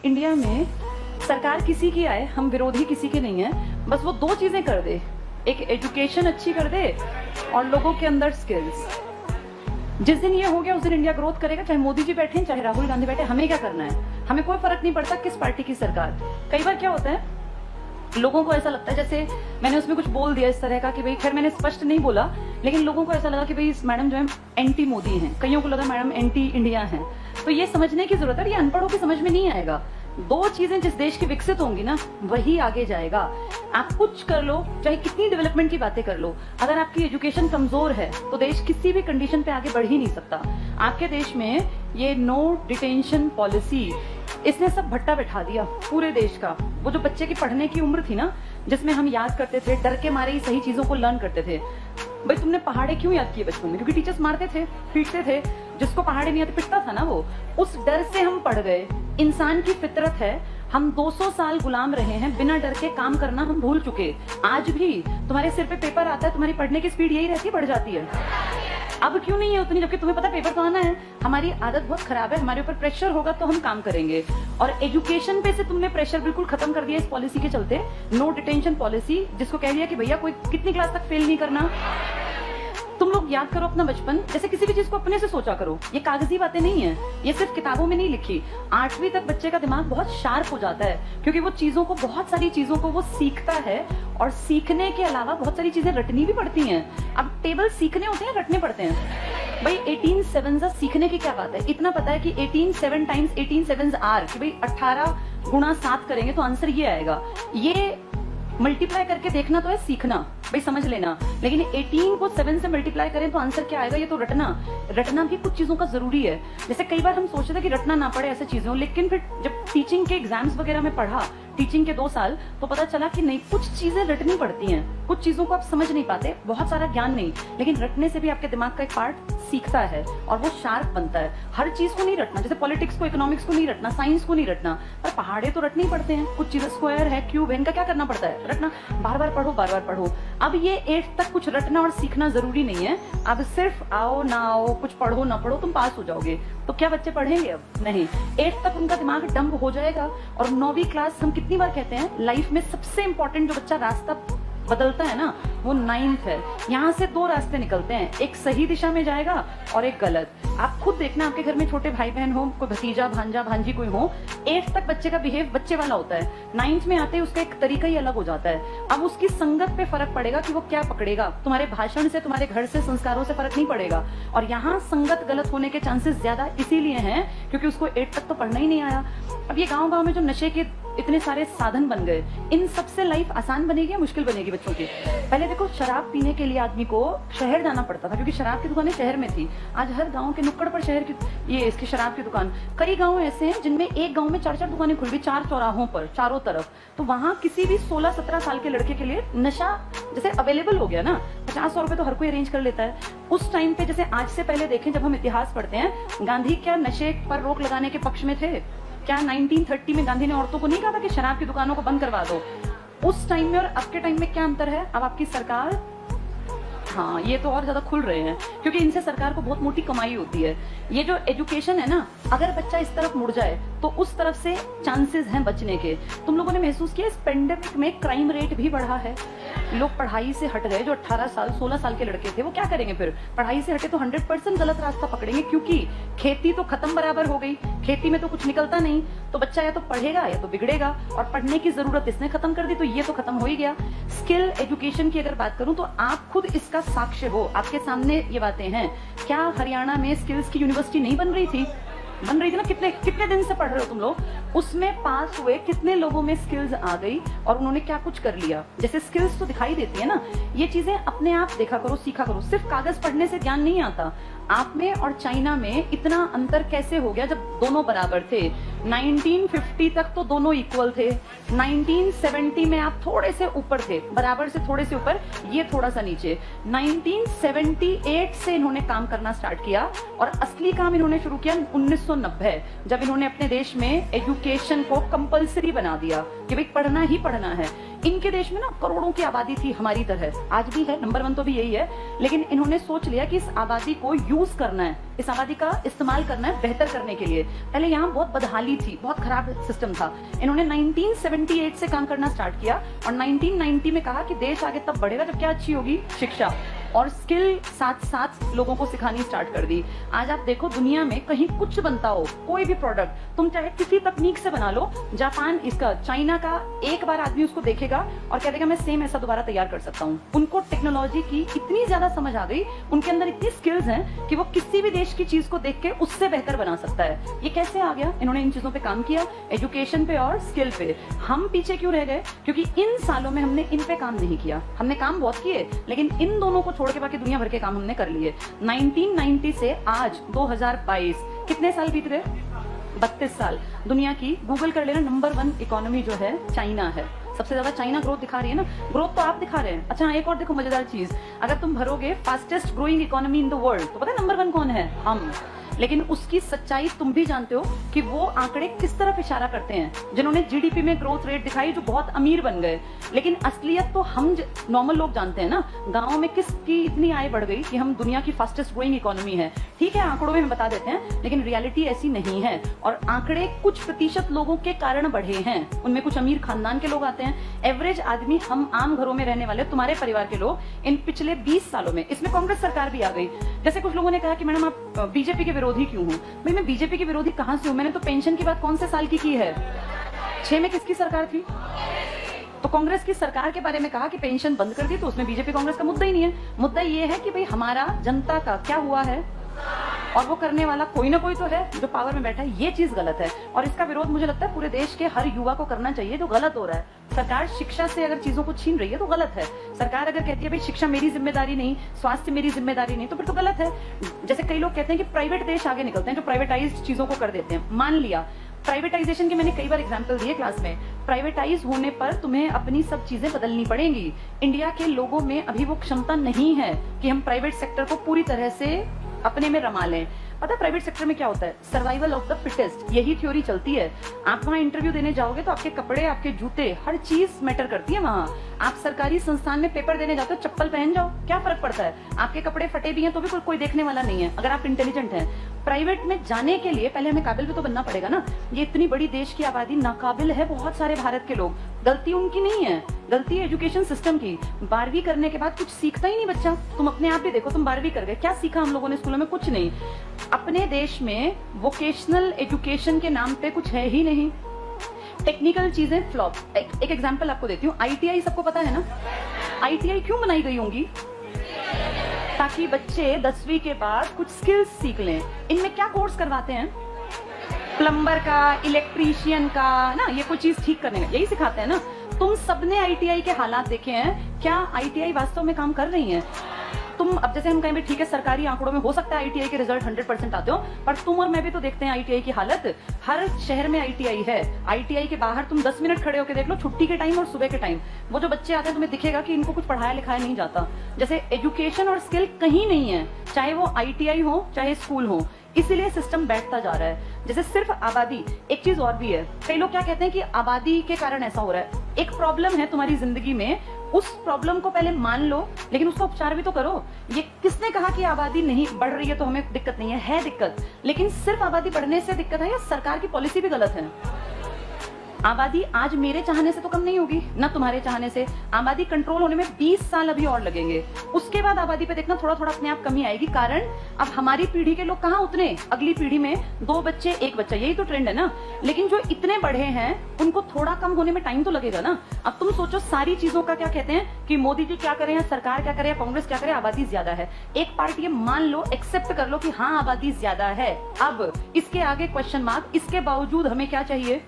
India में सरकार किसी की आए, हम विरोधी किसी के नहीं है, बस वो दो चीजें कर दे, एक एजुकेशन अच्छी कर दे और लोगों के अंदर स्किल्स। जिस दिन ये हो गया उस दिन इंडिया ग्रोथ करेगा, चाहे मोदी जी बैठे चाहे राहुल गांधी बैठे, हमें क्या करना है, हमें कोई फर्क नहीं पड़ता किस पार्टी की सरकार। कई बार क्या होता है, लोगों को ऐसा लगता है, जैसे मैंने उसमें कुछ बोल दिया इस तरह का कि भाई, खैर मैंने स्पष्ट नहीं बोला, लेकिन लोगों को ऐसा लगा कि भाई इस मैडम जो है एंटी मोदी हैं, कईयों को लगा मैडम एंटी इंडिया हैं। तो ये समझने की जरूरत है, ये अनपढ़ों की समझ में नहीं आएगा। दो चीजें जिस देश की विकसित होंगी ना, वही आगे जाएगा। आप कुछ कर लो, चाहे कितनी डेवलपमेंट की बातें कर लो, अगर आपकी एजुकेशन कमजोर है तो देश किसी भी कंडीशन पे आगे बढ़ ही नहीं सकता। आपके देश में ये नो डिटेंशन पॉलिसी, इसने सब भट्टा बैठा दिया पूरे देश का। वो जो बच्चे की पढ़ने की उम्र थी ना, जिसमें हम याद करते थे, डर के मारे ही सही चीजों को लर्न करते थे। भाई तुमने पहाड़े क्यों याद किए बचपन में? क्योंकि टीचर्स मारते थे, पीटते थे, जिसको पहाड़े नहीं आते पिटता था ना वो। उस डर से हम पढ़ गए। इंसान की फितरत है, हम 200 साल गुलाम रहे हैं, बिना डर के काम करना हम भूल चुके। आज भी तुम्हारे सिर पे पेपर आता है, तुम्हारी पढ़ने की स्पीड यही रहती है, बढ़ जाती है। अब क्यों नहीं है उतनी, जबकि तुम्हें पता पेपर तो आना है। हमारी आदत बहुत खराब है, हमारे ऊपर प्रेशर होगा तो हम काम करेंगे। और एजुकेशन पे से तुमने प्रेशर बिल्कुल खत्म कर दिया इस पॉलिसी के चलते, नो डिटेंशन पॉलिसी, जिसको कह दिया कि भैया कोई कितनी क्लास तक फेल नहीं करना। तुम लोग याद करो अपना बचपन, जैसे किसी भी चीज को अपने से सोचा करो। ये कागजी बातें नहीं है, ये सिर्फ किताबों में नहीं लिखी। 8वीं तक बच्चे का दिमाग बहुत शार्प हो जाता है, क्योंकि वो चीजों को, बहुत सारी चीजों को वो सीखता है, और सीखने के अलावा बहुत सारी चीजें रटनी भी पड़ती हैं। अब टेबल सीखने होते हैं, रटने पड़ते हैं। भाई 18 7 सीखने की क्या बात है? इतना पता है कि 18 7 टाइम्स 18 7 आर, कि भाई 18 गुणा 7 करेंगे तो आंसर ये आएगा। ये मल्टीप्लाई करके देखना तो है सीखना, भाई समझ लेना। लेकिन 18 को 7 से मल्टीप्लाई करें तो आंसर क्या आएगा, ये तो रटना भी कुछ चीजों का जरूरी है। जैसे कई बार हम सोचते थे कि रटना ना पड़े ऐसे चीजों, लेकिन फिर जब टीचिंग के एग्जाम्स वगैरह में पढ़ा, टीचिंग के 2 साल, तो पता चला कि नहीं, कुछ चीजें रटनी पड़ती हैं, कुछ चीजों को आप समझ नहीं पाते, बहुत सारा ज्ञान नहीं, लेकिन रटने से भी आपके दिमाग का एक पार्ट सीखता है और वो शार्प बनता है। हर चीज को नहीं रटना, जैसे पॉलिटिक्स को, इकोनॉमिक्स को नहीं रटना, साइंस को नहीं रटना, पर पहाड़े तो रटने ही पड़ते हैं। कुछ चीजें स्क्वायर है, क्यूब है, इनका क्या करना पड़ता है, रटना। बार बार पढ़ो, बार बार पढ़ो। अब ये 8th तक कुछ रटना और सीखना जरूरी नहीं है। अब सिर्फ आओ ना आओ, कुछ पढ़ो ना पढ़ो, तुम पास हो जाओगे। तो क्या बच्चे पढ़ेंगे? अब नहीं। 8th तक उनका दिमाग डंप हो जाएगा। और 9वीं क्लास, हम कितनी बार कहते हैं लाइफ में सबसे इंपॉर्टेंट जो बच्चा रास्ता बदलता है ना, वो 9th है। यहाँ से 2 रास्ते निकलते हैं, एक सही दिशा में जाएगा और एक गलत। आप खुद देखना, आपके घर में छोटे भाई बहन हो, कोई भतीजा भांजा भांजी कोई हो, 8th तक बच्चे का बिहेव बच्चे वाला होता है, 9th में आते ही उसका एक तरीका ही अलग हो जाता है। अब उसकी संगत पे फर्क पड़ेगा कि वो क्या पकड़ेगा। तुम्हारे भाषण से, तुम्हारे घर से, संस्कारों से फर्क नहीं पड़ेगा। और यहाँ संगत गलत होने के चांसेस ज्यादा इसीलिए हैं क्योंकि उसको 8th तक तो पढ़ना ही नहीं आया। अब ये गाँव में जो नशे के इतने सारे साधन बन गए, इन सबसे लाइफ आसान बनेगी या मुश्किल बनेगी बच्चों की? पहले देखो, शराब पीने के लिए आदमी को शहर जाना पड़ता था, क्योंकि शराब की दुकानें शहर में थी। आज हर गांव के नुक्कड़ पर शहर की ये इसकी शराब की दुकान। कई गांव ऐसे हैं जिनमें एक गांव में 4-4 दुकानें खुल गई, 4 चौराहों पर, चारों तरफ। तो वहां किसी भी 16-17 साल के लड़के के लिए नशा जैसे अवेलेबल हो गया ना, 50-100 रुपए तो हर कोई अरेंज कर लेता है। उस टाइम पे, जैसे आज से पहले देखें, जब हम इतिहास पढ़ते हैं, गांधी क्या नशे पर रोक लगाने के पक्ष में थे? क्या 1930 में गांधी ने औरतों को नहीं कहा था कि शराब की दुकानों को बंद करवा दो? उस टाइम में और अब के टाइम में क्या अंतर है? अब आपकी सरकार, हाँ, ये तो और ज्यादा खुल रहे हैं, क्योंकि इनसे सरकार को बहुत मोटी कमाई होती है। ये जो एजुकेशन है ना, अगर बच्चा इस तरफ मुड़ जाए तो उस तरफ से चांसेस हैं बचने के। तुम लोगों ने महसूस किया इस पेंडेमिक में क्राइम रेट भी बढ़ा है। लोग पढ़ाई से हट गए, जो 18 साल 16 साल के लड़के थे, वो क्या करेंगे फिर? पढ़ाई से हटे तो 100% गलत रास्ता पकड़ेंगे, क्योंकि खेती तो खत्म बराबर हो गई, खेती में तो कुछ निकलता नहीं। तो बच्चा या तो पढ़ेगा या तो बिगड़ेगा, और पढ़ने की जरूरत इसने खत्म कर दी, तो ये तो खत्म हो ही गया। स्किल एजुकेशन की अगर बात करूं तो आप खुद इसका साक्ष्य हो, आपके सामने ये बातें हैं। क्या हरियाणा में स्किल्स की यूनिवर्सिटी नहीं बन रही थी? बन रही थी ना। कितने दिन से पढ़ रहे हो तुम लोग? उसमें पास हुए कितने लोगों में स्किल्स आ गई और उन्होंने क्या कुछ कर लिया? जैसे स्किल्स तो दिखाई देती है ना, ये चीजें अपने आप देखा करो, सीखा करो। सिर्फ कागज पढ़ने से ज्ञान नहीं आता। आप में और चाइना में इतना अंतर कैसे हो गया जब दोनों बराबर थे? 1950 तक तो दोनों इक्वल थे, 1970 में आप थोड़े से ऊपर थे, बराबर से थोड़े से ऊपर, ये थोड़ा सा नीचे। 1978 से इन्होंने काम करना स्टार्ट किया, और असली काम इन्होंने शुरू किया 1990, जब इन्होंने अपने देश में एजुकेशन को कंपलसरी बना दिया कि भाई पढ़ना ही पढ़ना है। इनके देश में ना करोड़ों की आबादी थी हमारी तरह, आज भी है, नंबर 1 तो भी यही है, लेकिन इन्होंने सोच लिया कि इस आबादी को यूज करना है, इस आबादी का इस्तेमाल करना है बेहतर करने के लिए। पहले यहाँ बहुत बदहाली थी, बहुत खराब सिस्टम था। इन्होंने 1978 से काम करना स्टार्ट किया और 1990 में कहा कि देश आगे तब बढ़ेगा जब क्या अच्छी होगी शिक्षा, और स्किल साथ साथ लोगों को सिखानी स्टार्ट कर दी। आज आप देखो दुनिया में कहीं कुछ बनता हो, कोई भी प्रोडक्ट तुम चाहे किसी तकनीक से बना लो, जापान इसका, चाइना का, एक बार आदमी उसको देखेगा और कह देगा मैं सेम ऐसा दोबारा तैयार कर सकता हूँ। उनको टेक्नोलॉजी की इतनी ज्यादा समझ आ गई, उनके अंदर इतनी स्किल्स हैं कि वो किसी भी देश की चीज को देख के उससे बेहतर बना सकता है। ये कैसे आ गया? इन्होंने इन चीजों पे काम किया, एजुकेशन पे और स्किल पे। हम पीछे क्यों रह गए? क्योंकि इन सालों में हमने इन पे काम नहीं किया। हमने काम बहुत किए, लेकिन इन दोनों को छोड़ के बाकी दुनिया भर के काम हमने कर लिए। 1990 से आज 2022 कितने साल बीत गए? 32 साल। दुनिया की गूगल कर लेना, नंबर 1 इकोनॉमी जो है चाइना है। सबसे ज्यादा चाइना ग्रोथ दिखा रही है ना, ग्रोथ तो आप दिखा रहे हैं। अच्छा एक और देखो मजेदार चीज, अगर तुम भरोगे fastest growing economy in the world, तो पता है नंबर 1 कौन है? हम। लेकिन उसकी सच्चाई तुम भी जानते हो कि वो आंकड़े किस तरफ इशारा करते हैं। जिन्होंने जीडीपी में ग्रोथ रेट दिखाई, जो बहुत अमीर बन गए, लेकिन असलियत तो हम नॉर्मल लोग जानते हैं ना। गांव में किसकी इतनी आय बढ़ गई कि हम दुनिया की फास्टेस्ट ग्रोइंग इकोनॉमी है। ठीक है, आंकड़ों में हम बता देते हैं, लेकिन रियलिटी ऐसी नहीं है। और आंकड़े कुछ प्रतिशत लोगों के कारण बढ़े हैं, उनमें कुछ अमीर खानदान के लोग आते हैं। एवरेज आदमी, हम आम घरों में रहने वाले, तुम्हारे परिवार के लोग, इन पिछले 20 सालों में, इसमें कांग्रेस सरकार भी आ गई। जैसे कुछ लोगों ने कहा कि मैडम आप बीजेपी के विरोधी क्यों हूँ? भाई मैं बीजेपी की विरोधी कहां से हूं? मैंने तो पेंशन की बात कौन से साल की है? 6 में किसकी सरकार थी? तो कांग्रेस की सरकार के बारे में कहा कि पेंशन बंद कर दी, तो उसमें बीजेपी कांग्रेस का मुद्दा ही नहीं है। मुद्दा ये है कि भाई हमारा जनता का क्या हुआ है, और वो करने वाला कोई ना कोई तो है जो पावर में बैठा है। ये चीज गलत है, और इसका विरोध मुझे लगता है पूरे देश के हर युवा को करना चाहिए। जो गलत हो रहा है, सरकार शिक्षा से अगर चीजों को छीन रही है तो गलत है। सरकार अगर कहती है भाई शिक्षा मेरी जिम्मेदारी नहीं, स्वास्थ्य मेरी जिम्मेदारी नहीं, तो फिर तो गलत है। जैसे कई लोग कहते हैं कि प्राइवेट देश आगे निकलते हैं जो प्राइवेटाइज चीजों को कर देते हैं। मान लिया प्राइवेटाइजेशन के मैंने कई बार एग्जांपल दिए क्लास में। प्राइवेटाइज होने पर तुम्हें अपनी सब चीजें बदलनी पड़ेंगी। इंडिया के लोगों में अभी वो क्षमता नहीं है कि हम प्राइवेट सेक्टर को पूरी तरह से अपने में रमा लें। पता है प्राइवेट सेक्टर में क्या होता है? सर्वाइवल ऑफ द फिटेस्ट, यही थ्योरी चलती है। आप वहाँ इंटरव्यू देने जाओगे तो आपके कपड़े, आपके जूते, हर चीज मैटर करती है वहाँ। आप सरकारी संस्थान में पेपर देने जाते हो, चप्पल पहन जाओ, क्या फर्क पड़ता है? आपके कपड़े फटे भी हैं तो भी कोई देखने वाला नहीं है, अगर आप इंटेलिजेंट हैं। प्राइवेट में जाने के लिए पहले हमें काबिल भी तो बनना पड़ेगा ना। ये इतनी बड़ी देश की आबादी नाकाबिल है, बहुत सारे भारत के लोग। गलती उनकी नहीं है, गलती है एजुकेशन सिस्टम की। 12वीं करने के बाद कुछ सीखता ही नहीं बच्चा। तुम अपने आप भी देखो, तुम 12वीं कर गए, क्या सीखा हम लोगों ने स्कूलों में? कुछ नहीं। अपने देश में वोकेशनल एजुकेशन के नाम पे कुछ है ही नहीं। टेक्निकल चीजें फ्लॉप। एक एग्जांपल आपको देती हूँ। आईटीआई सबको पता है ना? आईटीआई क्यों बनाई गई होंगी? ताकि बच्चे 10वीं के बाद कुछ स्किल्स सीख लें। इनमें क्या कोर्स करवाते हैं? प्लम्बर का, इलेक्ट्रीशियन का ना, ये कोई चीज ठीक करने का, यही सिखाते हैं ना। तुम सबने आईटीआई के हालात देखे हैं, क्या आईटीआई वास्तव में काम कर रही हैं? तुम अब जैसे हम कहें ठीक है सरकारी आंकड़ों में हो सकता है आईटीआई के रिजल्ट 100% आते हो, पर तुम और मैं भी तो देखते हैं आईटीआई की हालत। हर शहर में आईटीआई है। आईटीआई के बाहर तुम 10 मिनट खड़े होकर देख लो, छुट्टी के टाइम और सुबह के टाइम, वो जो बच्चे आते हैं तुम्हें दिखेगा कि इनको कुछ पढ़ाया लिखाया नहीं जाता। जैसे एजुकेशन और स्किल कहीं नहीं है, चाहे वो आईटीआई हो चाहे स्कूल हो। इसीलिए सिस्टम बैठता जा रहा है। जैसे सिर्फ आबादी, एक चीज और भी है। कई लोग क्या कहते हैं कि आबादी के कारण ऐसा हो रहा है। एक प्रॉब्लम है तुम्हारी जिंदगी में, उस प्रॉब्लम को पहले मान लो, लेकिन उसका उपचार भी तो करो। ये किसने कहा कि आबादी नहीं बढ़ रही है तो हमें दिक्कत नहीं है दिक्कत। लेकिन सिर्फ आबादी बढ़ने से दिक्कत है या सरकार की पॉलिसी भी गलत है? आबादी आज मेरे चाहने से तो कम नहीं होगी, ना तुम्हारे चाहने से। आबादी कंट्रोल होने में 20 साल अभी और लगेंगे। उसके बाद आबादी पे देखना थोड़ा थोड़ा अपने आप कमी आएगी। कारण अब हमारी पीढ़ी के लोग कहाँ उतने, अगली पीढ़ी में 2 बच्चे 1 बच्चा, यही तो ट्रेंड है ना। लेकिन जो इतने बढ़े हैं उनको थोड़ा कम होने में टाइम तो लगेगा ना। अब तुम सोचो सारी चीजों का क्या कहते हैं कि मोदी जी क्या करें या सरकार क्या करे या कांग्रेस क्या करे, आबादी ज्यादा है। एक पार्ट ये मान लो, एक्सेप्ट कर लो कि हाँ आबादी ज्यादा है। अब इसके आगे क्वेश्चन मार्क, इसके बावजूद हमें क्या चाहिए?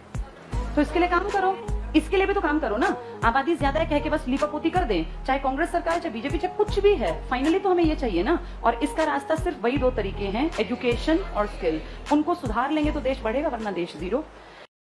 तो इसके लिए काम करो, इसके लिए भी तो काम करो ना। आबादी ज्यादा है कह के बस लीपापोती कर दें, चाहे कांग्रेस सरकार चाहे बीजेपी चाहे कुछ भी है, फाइनली तो हमें ये चाहिए ना। और इसका रास्ता सिर्फ वही 2 तरीके हैं, एजुकेशन और स्किल। उनको सुधार लेंगे तो देश बढ़ेगा, वरना देश जीरो।